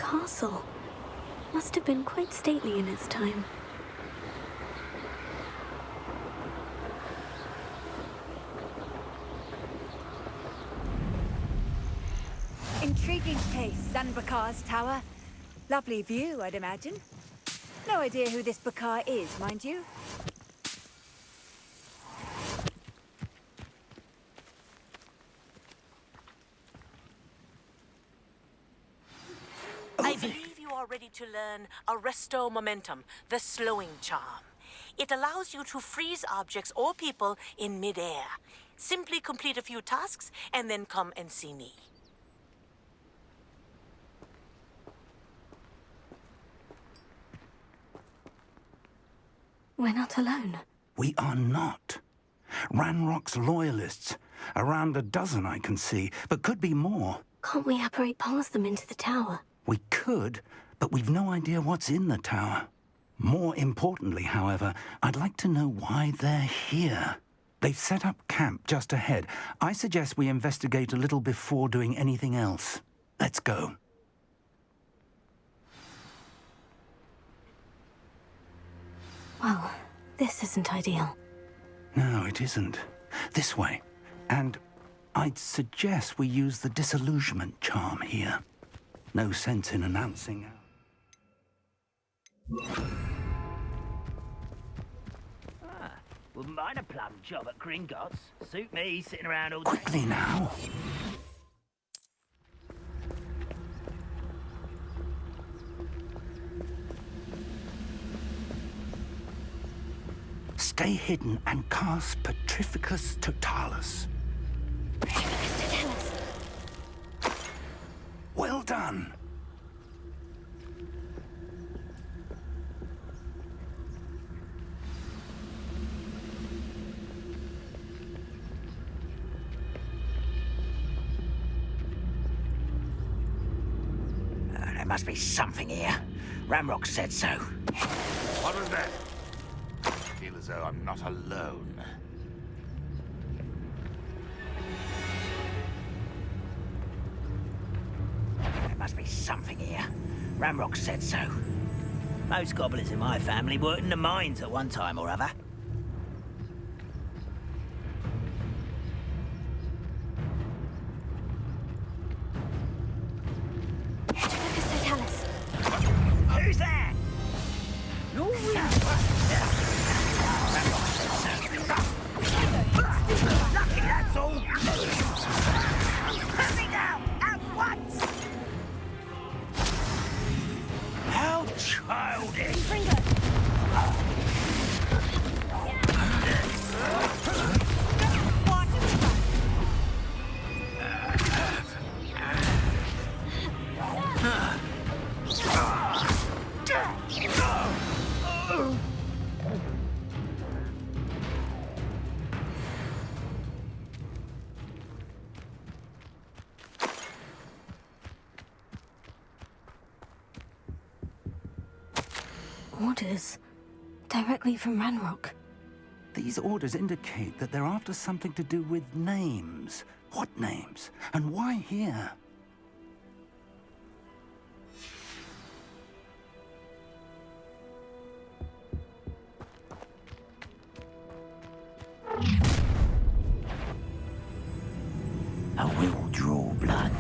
castle. Must have been quite stately in its time. Intriguing case, Zanbakar's tower. Lovely view, I'd imagine. No idea who this Bakar is, mind you. I believe you are ready to learn Arresto Momentum, the slowing charm. It allows you to freeze objects or people in mid-air. Simply complete a few tasks and then come and see me. We're not alone. We are not. Ranrock's loyalists. Around a dozen I can see, but could be more. Can't we apparate past them into the tower? We could, but we've no idea what's in the tower. More importantly, however, I'd like to know why they're here. They've set up camp just ahead. I suggest we investigate a little before doing anything else. Let's go. Well, this isn't ideal. No, it isn't. This way. And I'd suggest we use the disillusionment charm here. No sense in announcing. Wouldn't mind a plum job at Gringotts. Suit me, sitting around all day. Quickly now. Stay hidden and cast Petrificus Totalis. Well done. There must be something here. Ramrock said so. What was that? I feel as though I'm not alone. There must be something here. Ramrock said so. Most goblins in my family worked in the mines at one time or other. Who's there? Lucky, that's all. Put me down at once. How childish. Orders. Directly from Ranrock. These orders indicate that they're after something to do with names. What names? And why here? I will draw blood.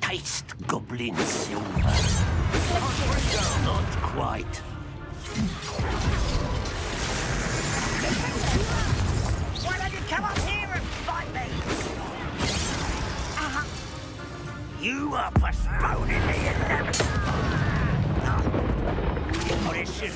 Taste goblin silver. Not quite. Why don't you come up here and fight me? You are postponing the inevitable. Demolition.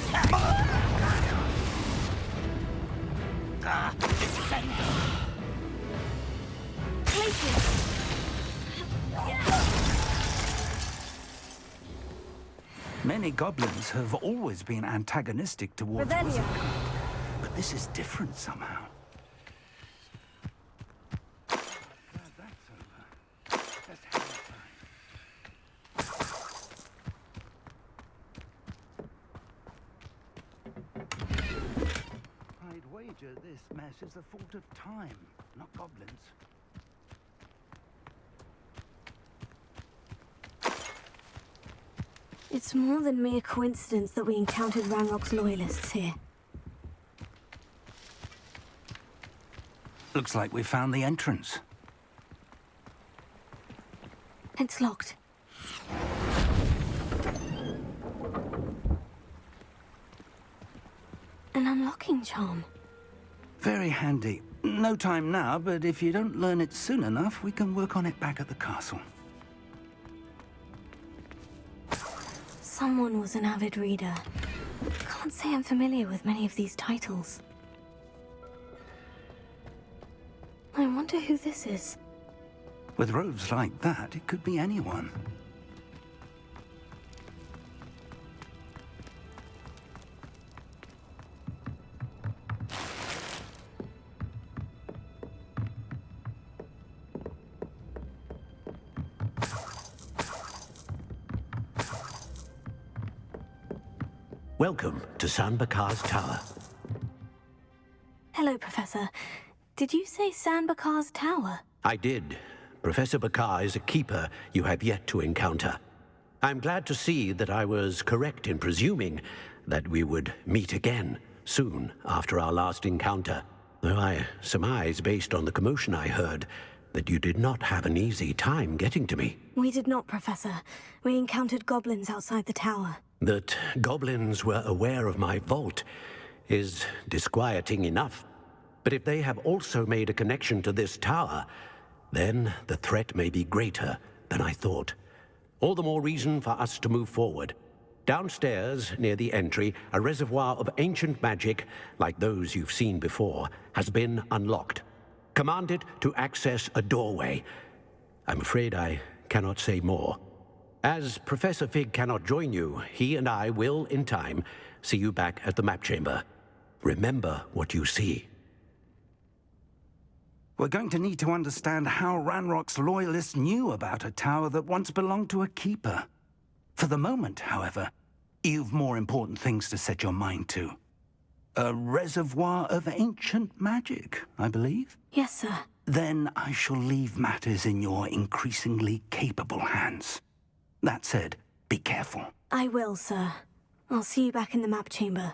Many goblins have always been antagonistic towards Revelio. wizardry, but this is different somehow. That's over. Just hang tight. I'd wager this mess is the fault of time, not goblins. It's more than mere coincidence that we encountered Ranrock's loyalists here. Looks like we found the entrance. It's locked. An unlocking charm. Very handy. No time now, but if you don't learn it soon enough, we can work on it back at the castle. Someone was an avid reader. Can't say I'm familiar with many of these titles. I wonder who this is. With robes like that, it could be anyone. Welcome to San Bakar's Tower. Hello, Professor. Did you say San Bakar's Tower? I did. Professor Bakar is a keeper you have yet to encounter. I'm glad to see that I was correct in presuming that we would meet again soon after our last encounter, though I surmise, based on the commotion I heard, that you did not have an easy time getting to me. We did not, Professor. We encountered goblins outside the tower. That goblins were aware of my vault is disquieting enough. But if they have also made a connection to this tower, then the threat may be greater than I thought. All the more reason for us to move forward. Downstairs, near the entry, a reservoir of ancient magic, like those you've seen before, has been unlocked. Command it to access a doorway. I'm afraid I cannot say more. As Professor Fig cannot join you, he and I will, in time, see you back at the map chamber. Remember what you see. We're going to need to understand how Ranrock's loyalists knew about a tower that once belonged to a keeper. For the moment, however, you've more important things to set your mind to. A reservoir of ancient magic, I believe? Yes, sir. Then I shall leave matters in your increasingly capable hands. That said, be careful. I will, sir. I'll see you back in the map chamber.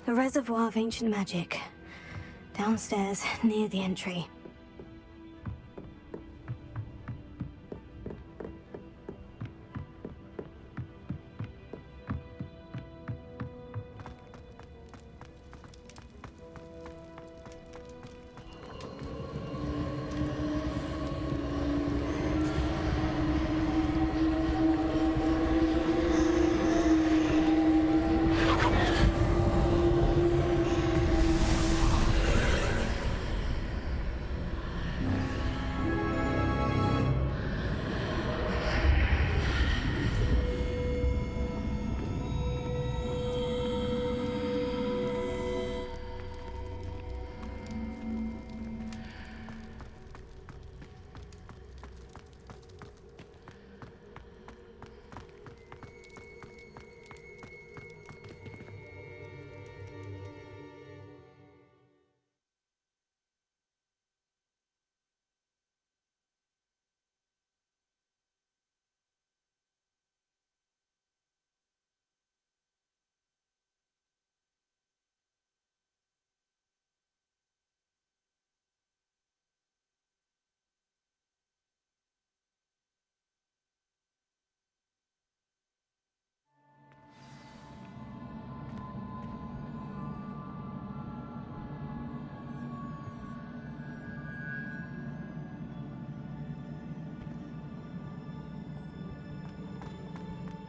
A reservoir of ancient magic. Downstairs, near the entry.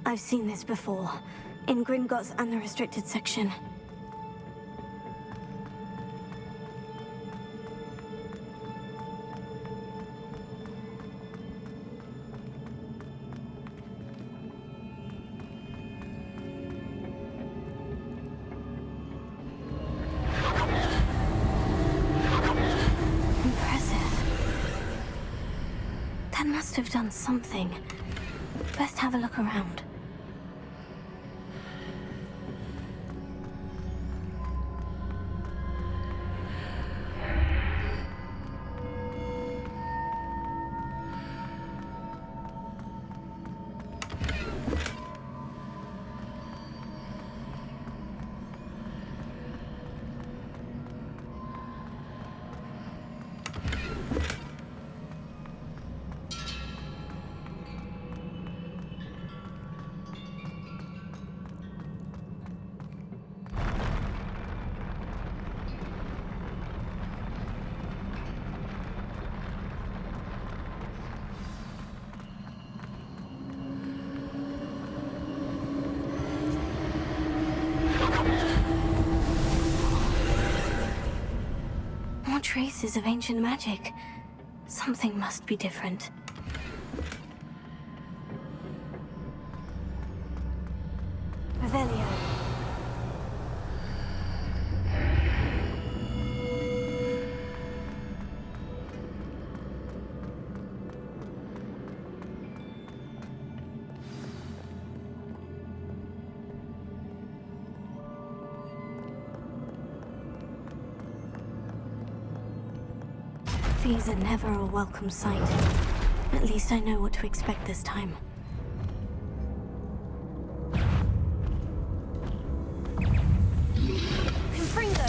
I've seen this before, in Gringotts and the restricted section. Impressive. That must have done something. Best have a look around. More traces of ancient magic. Something must be different. Revelio. These are never a welcome sight. At least I know what to expect this time. Confringo!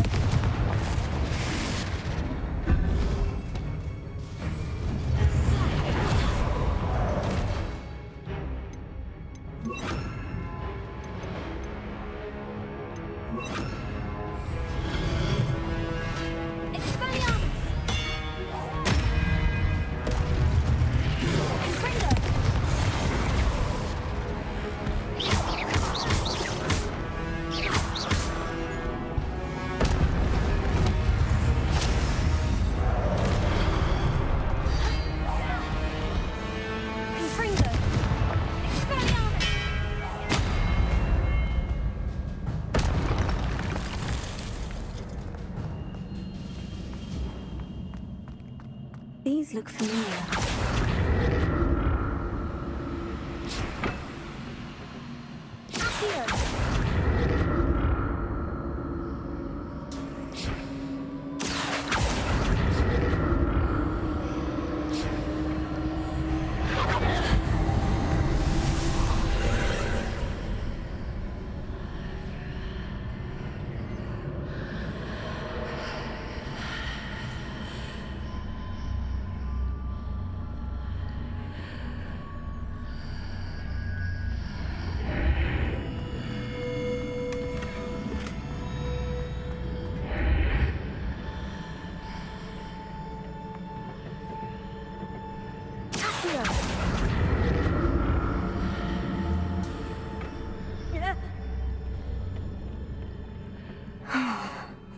These look familiar.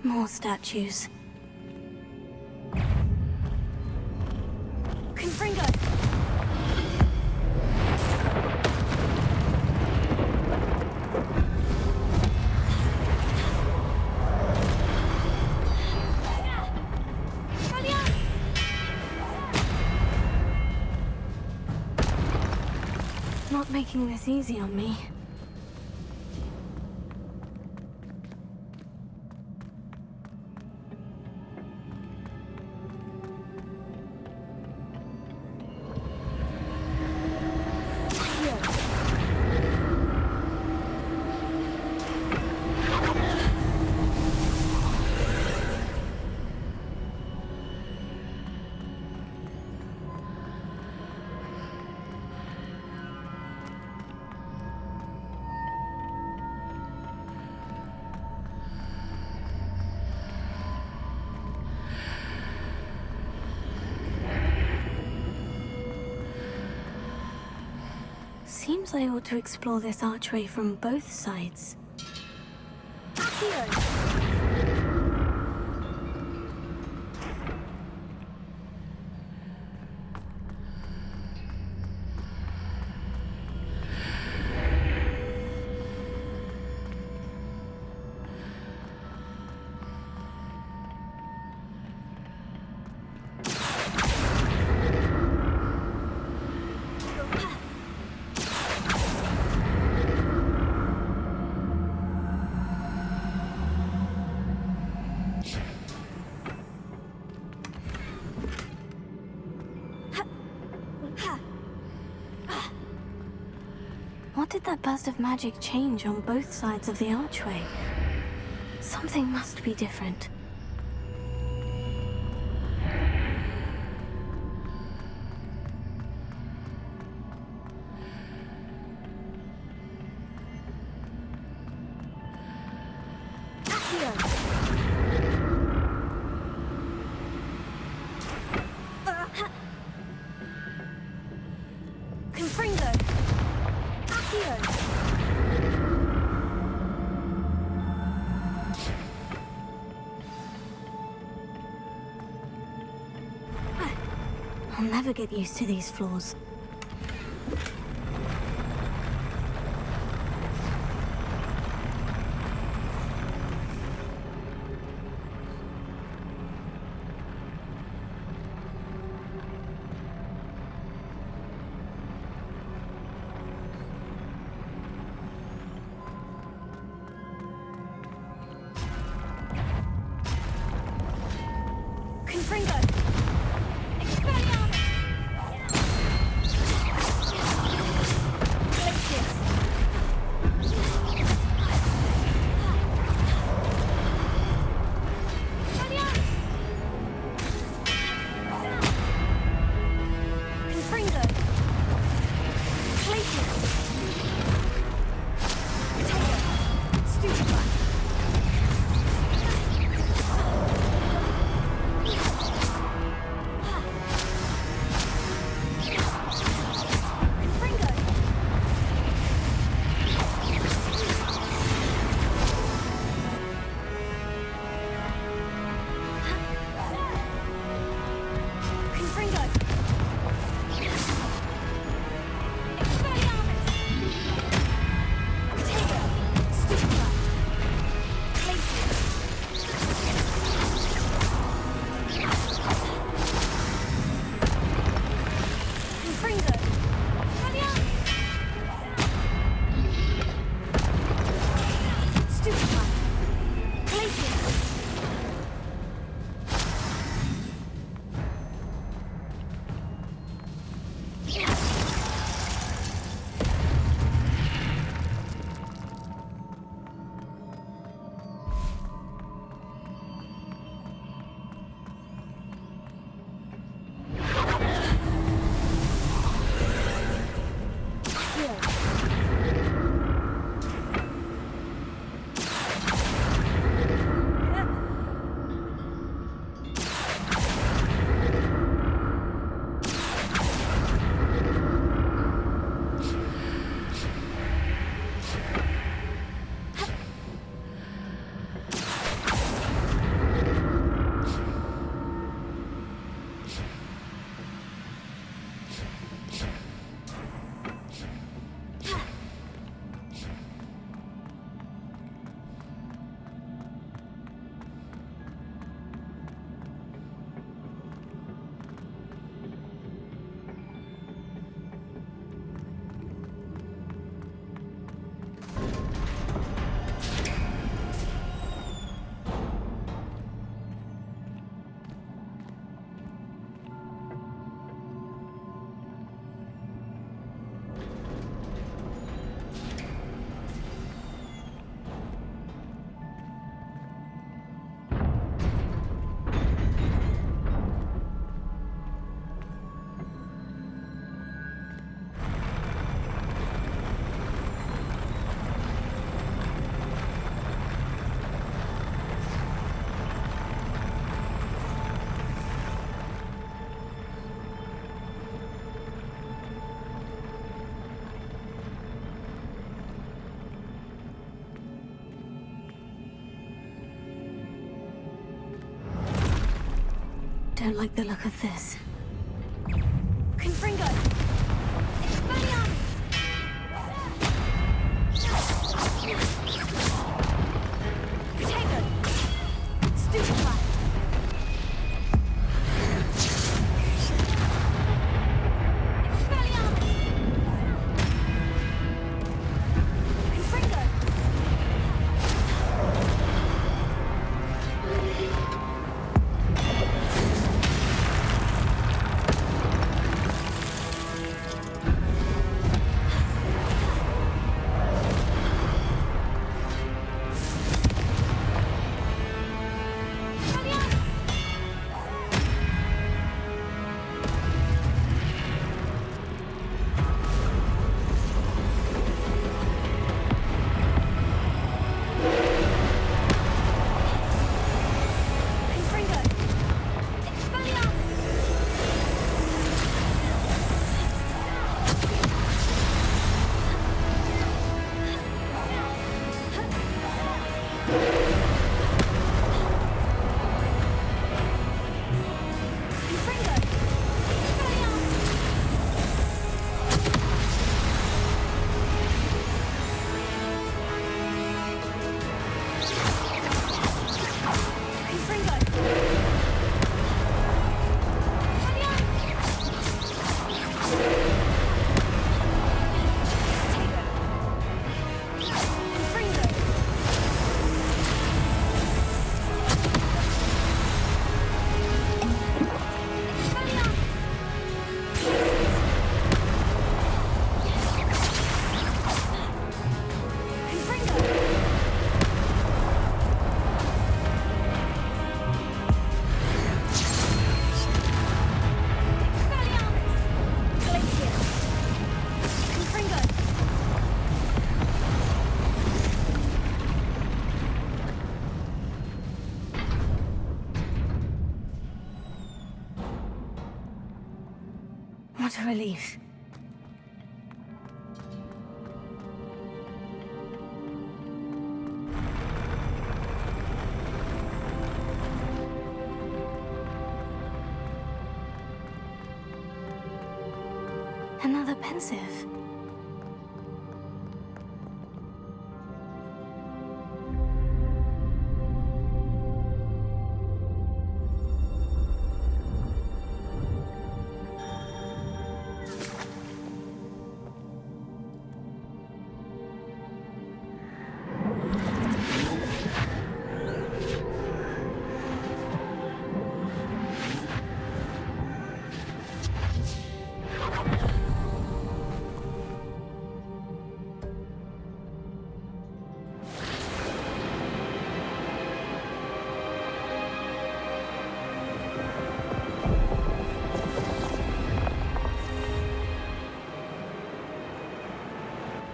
More statues. Confringo! Not making this easy on me. Seems I ought to explore this archway from both sides. What did that burst of magic change on both sides of the archway? Something must be different. I'll never get used to these floors. Don't like the look of this. Confringo! What a relief. Another pensive.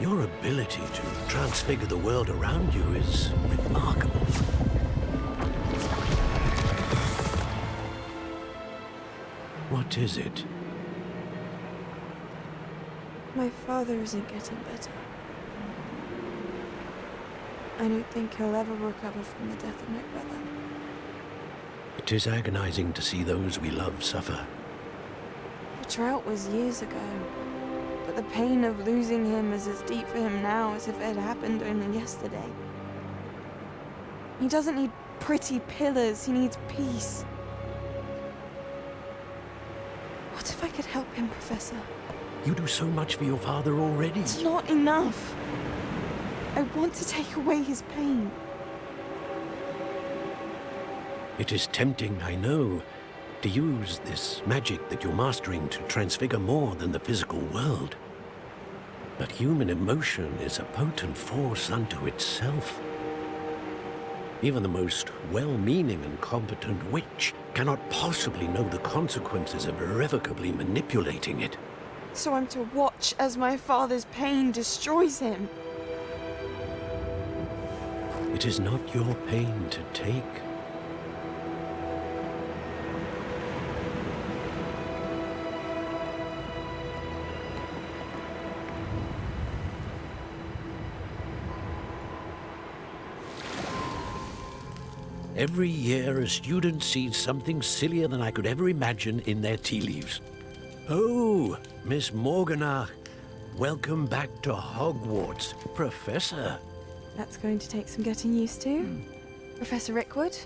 Your ability to transfigure the world around you is remarkable. What is it? My father isn't getting better. I don't think he'll ever recover from the death of my brother. It is agonizing to see those we love suffer. The drought was years ago, but the pain of losing him is as deep for him now as if it had happened only yesterday. He doesn't need pretty pillars, he needs peace. What if I could help him, Professor? You do so much for your father already. It's not enough. I want to take away his pain. It is tempting, I know, to use this magic that you're mastering to transfigure more than the physical world. But human emotion is a potent force unto itself. Even the most well-meaning and competent witch cannot possibly know the consequences of irrevocably manipulating it. So I'm to watch as my father's pain destroys him. It is not your pain to take. Every year, a student sees something sillier than I could ever imagine in their tea leaves. Oh, Miss Morganach, welcome back to Hogwarts, Professor. That's going to take some getting used to. Professor Rickwood?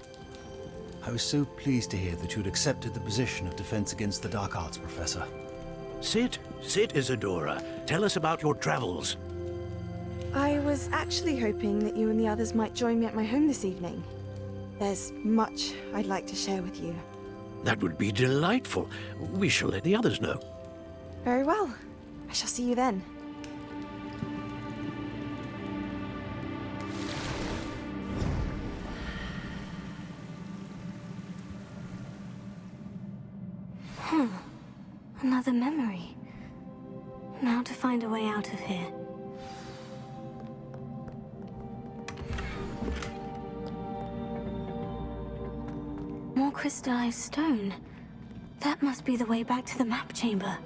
I was so pleased to hear that you'd accepted the position of Defense Against the Dark Arts, Professor. Sit, Isadora. Tell us about your travels. I was actually hoping that you and the others might join me at my home this evening. There's much I'd like to share with you. That would be delightful. We shall let the others know. Very well. I shall see you then. Another memory. Now to find a way out of here. More crystallized stone. That must be the way back to the map chamber.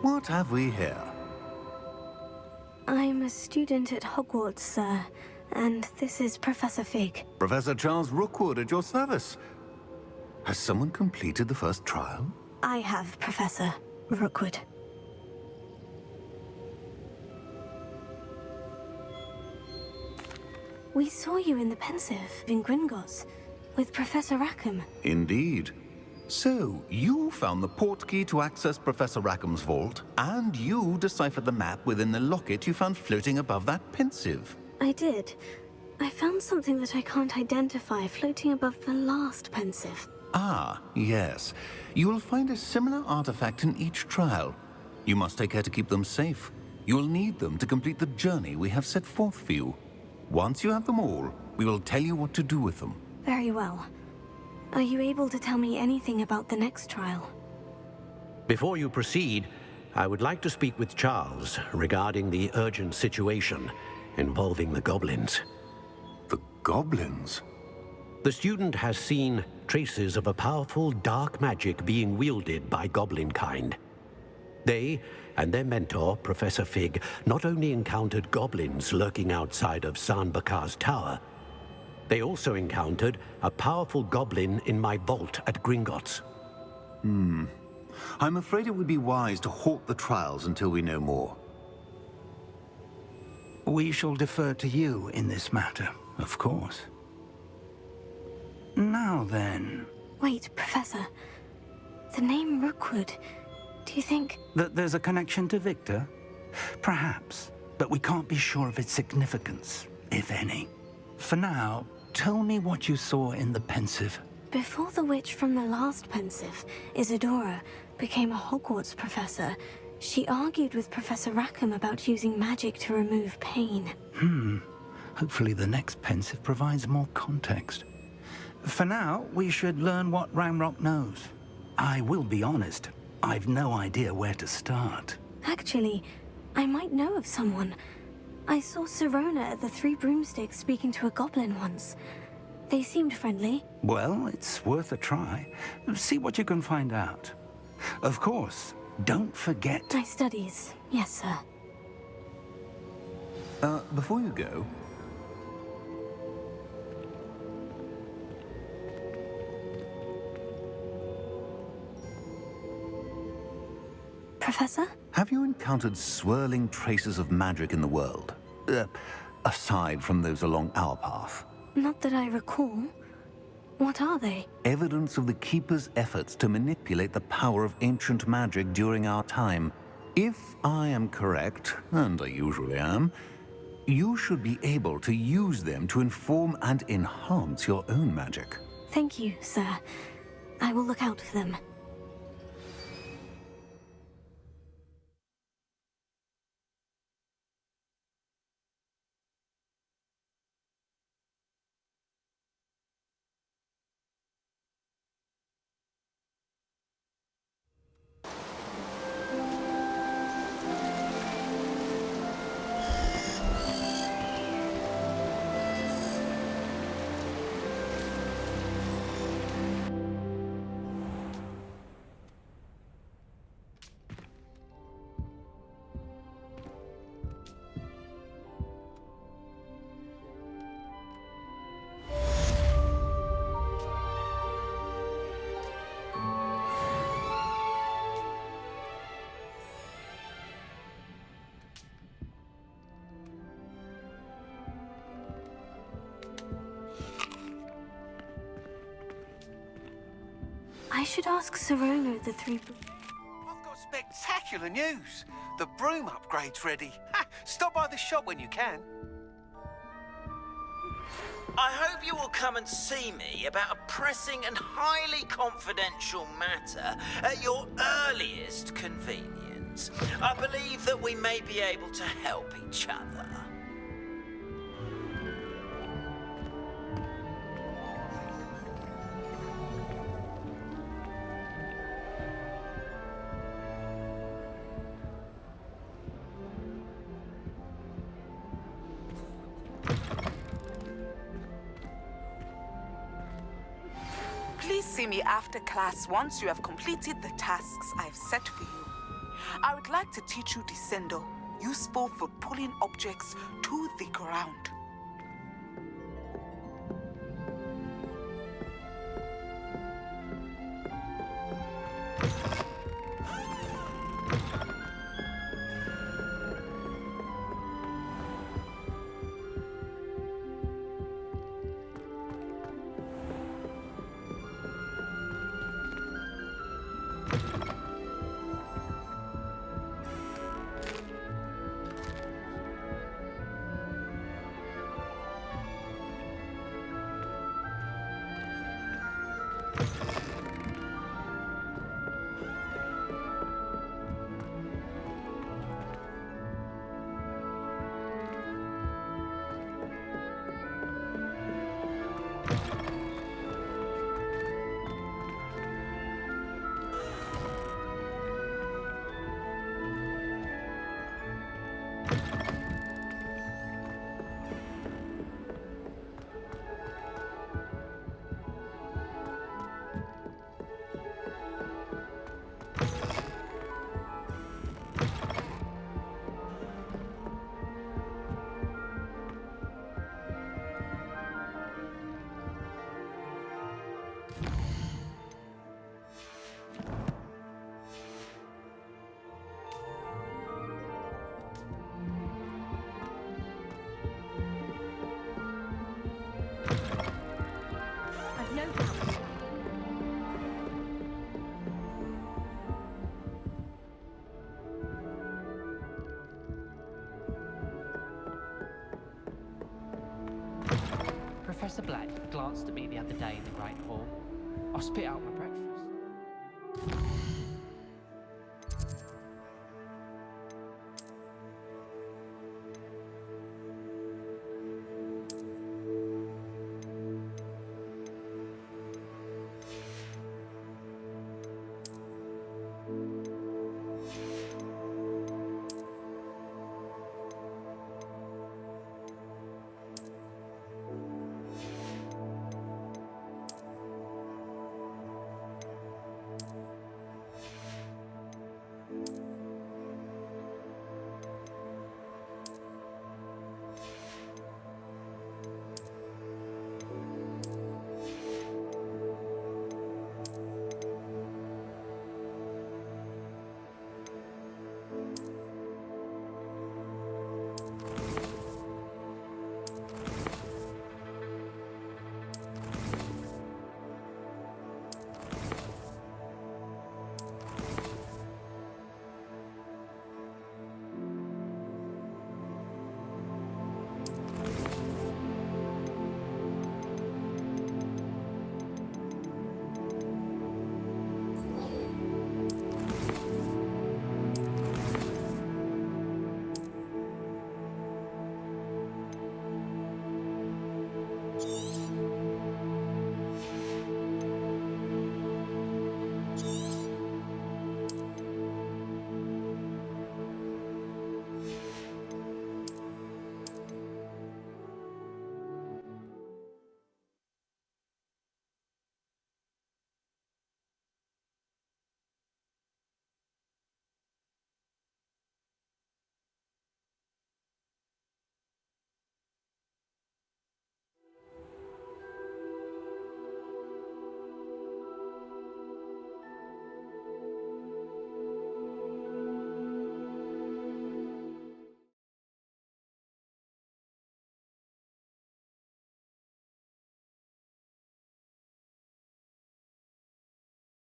What have we here? I'm a student at Hogwarts, sir, and this is Professor Fig. Professor Charles Rookwood at your service. Has someone completed the first trial? I have, Professor Rookwood. We saw you in the Pensive in Gringotts with Professor Rackham. Indeed. So, you found the portkey to access Professor Rackham's vault, and you deciphered the map within the locket you found floating above that Pensive. I did. I found something that I can't identify floating above the last Pensive. Ah, yes. You will find a similar artifact in each trial. You must take care to keep them safe. You will need them to complete the journey we have set forth for you. Once you have them all, we will tell you what to do with them. Very well. Are you able to tell me anything about the next trial? Before you proceed, I would like to speak with Charles regarding the urgent situation involving the goblins. The goblins? The student has seen traces of a powerful dark magic being wielded by goblin kind. They and their mentor, Professor Fig, not only encountered goblins lurking outside of San Bakar's tower, they also encountered a powerful goblin in my vault at Gringotts. I'm afraid it would be wise to halt the trials until we know more. We shall defer to you in this matter, of course. Now then... Wait, Professor. The name Rookwood. Do you think... That there's a connection to Victor? Perhaps, but we can't be sure of its significance, if any. For now, tell me what you saw in the Pensive. Before the witch from the last Pensive, Isadora, became a Hogwarts professor, she argued with Professor Rackham about using magic to remove pain. Hopefully the next Pensive provides more context. For now, we should learn what Ramrock knows. I will be honest, I've no idea where to start. Actually, I might know of someone. I saw Sirona at the Three Broomsticks speaking to a goblin once. They seemed friendly. Well, it's worth a try. See what you can find out. Of course, don't forget... My studies, yes, sir. Before you go... Professor? Have you encountered swirling traces of magic in the world? Aside from those along our path? Not that I recall. What are they? Evidence of the Keeper's efforts to manipulate the power of ancient magic during our time. If I am correct, and I usually am, you should be able to use them to inform and enhance your own magic. Thank you, sir. I will look out for them. I should ask Sirona the Three... I've got spectacular news. The broom upgrade's ready. Ha! Stop by the shop when you can. I hope you will come and see me about a pressing and highly confidential matter at your earliest convenience. I believe that we may be able to help each other. Please see me after class once you have completed the tasks I've set for you. I would like to teach you Descendo, useful for pulling objects to the ground. Professor Black glanced at me the other day in the Great Hall. I spit out my